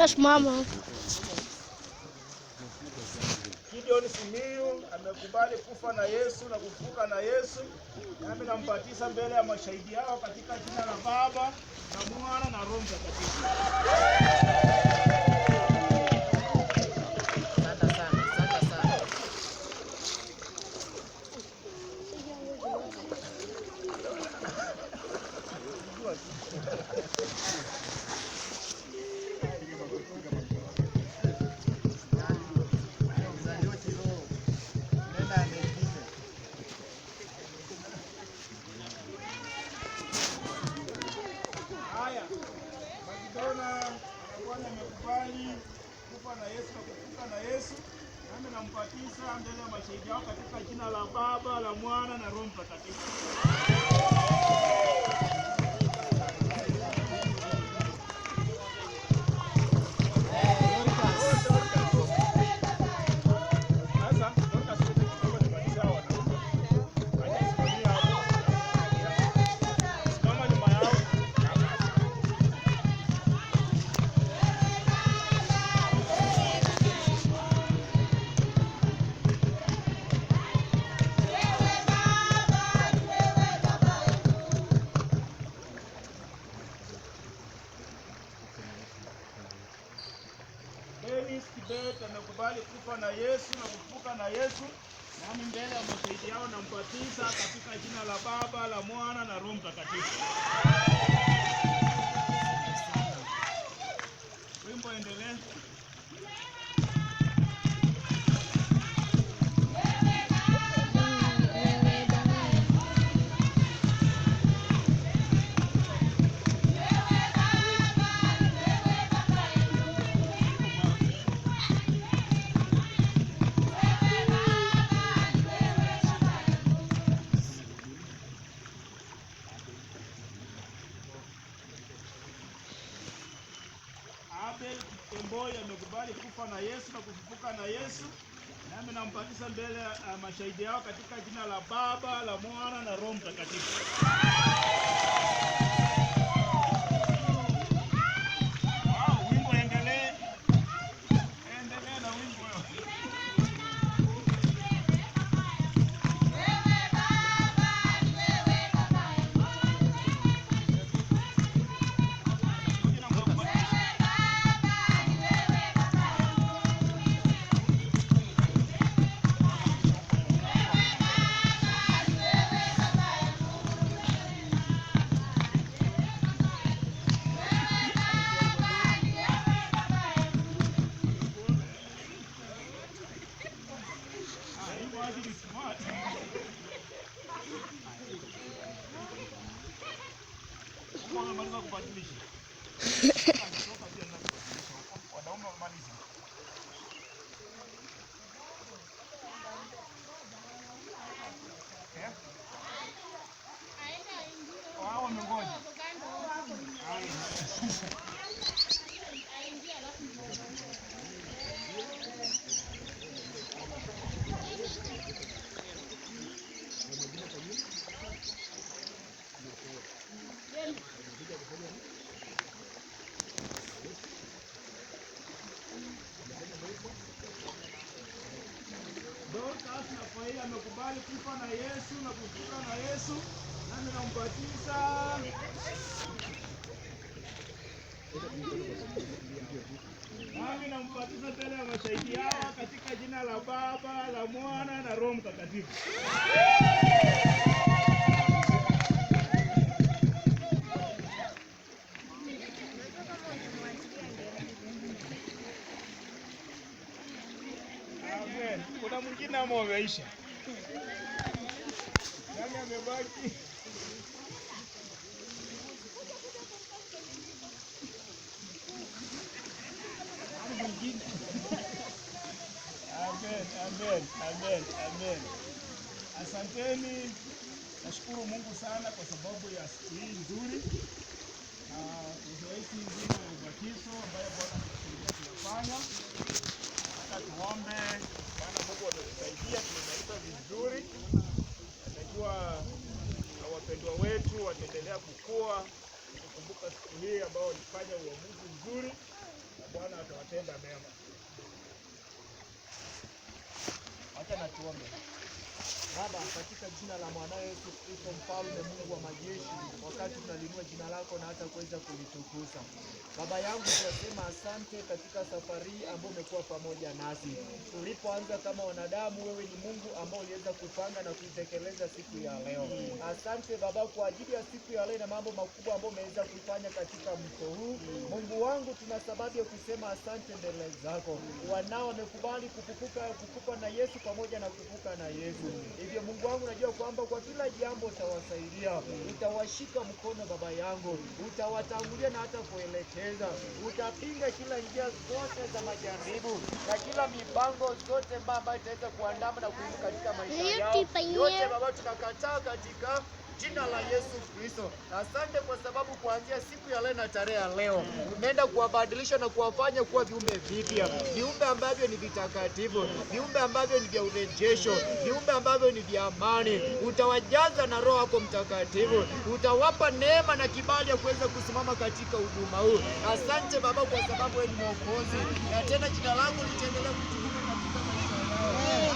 Utasimama. Gideon Simiyu amekubali kufa na Yesu na kufufuka na Yesu. Nami nampatiza mbele ya mashahidi yao katika jina la Baba na Mwana na Roho Mtakatifu. Bwana amekubali kufa na Yesu na kufufuka na Yesu. Nami nampatiza mbele ya mashahidi yao katika jina la Baba, la Mwana na Roho Mtakatifu. Kibet amekubali kufa na Yesu na kufufuka na Yesu. Nami mbele ya mashahidi yao nampatiza katika jina la Baba, la Mwana na Roho Mtakatifu. Wimbo endelee. Mboi amekubali kufa na Yesu na kufufuka na Yesu. Nami nampatiza mbele ya mashahidi yao katika jina la Baba, la Mwana na Roho Mtakatifu. Wimbo endelee. Endelee na wimbo. Amekubali kufa na Yesu na kufufuka na Yesu. Nami nampatiza mbele ya mashahidi yao katika jina la Baba, la Mwana na Roho Mtakatifu. Amen. Kuna mwingine ama wameisha? Nani amebaki? Amen. Asanteni. Nashukuru Mungu sana kwa sababu ya siku hii nzuri na zoezi nzima ya ubatizo ambayo Bwana ametusaidia kufanya. Hata tuombe Bwana Mungu ametusaidia, tumemaliza vizuri. Najua wapendwa wetu wataendelea kukua kukumbuka siku hii ambao walifanya uamuzi mzuri. Bwana atawatenda mema. Acha na tuombe. Baba, katika jina la mwana Yesu Kristo, mfalme Mungu wa majeshi, wakati tunalinua jina lako na hata kuweza kulitukuza. Baba yangu, tunasema asante katika safari ambayo umekuwa pamoja nasi. Tulipoanza kama wanadamu, wewe ni Mungu ambao uliweza kupanga na kuitekeleza siku ya leo. Asante Baba kwa ajili ya siku ya leo na mambo makubwa ambayo umeweza kufanya katika mto huu. Mungu wangu, tuna sababu ya kusema asante mbele zako. Wanao wamekubali kukupa na Yesu pamoja na kuvuka na Yesu. Hivyo Mungu wangu, najua kwamba kwa kila jambo utawasaidia, utawashika mkono Baba yangu, utawatangulia na hata kuelekeza, utapinga kila njia zote za majaribu na kila mipango zote ambayo itaweza kuandama na kuinuka katika maisha yao. Yote Baba tunakataa katika jina la Yesu Kristo. Asante kwa sababu kuanzia siku ya leo na tarehe ya leo umeenda kuwabadilisha na kuwafanya kuwa viumbe vipya, viumbe ambavyo ni vitakatifu, viumbe ambavyo ni vya urejesho, viumbe ambavyo ni vya amani. Utawajaza na Roho yako Mtakatifu, utawapa neema na kibali ya kuweza kusimama katika huduma huu. Asante Baba kwa sababu wewe ni Mwokozi, na tena jina lako litaendelea kutukuka katika maisha yao.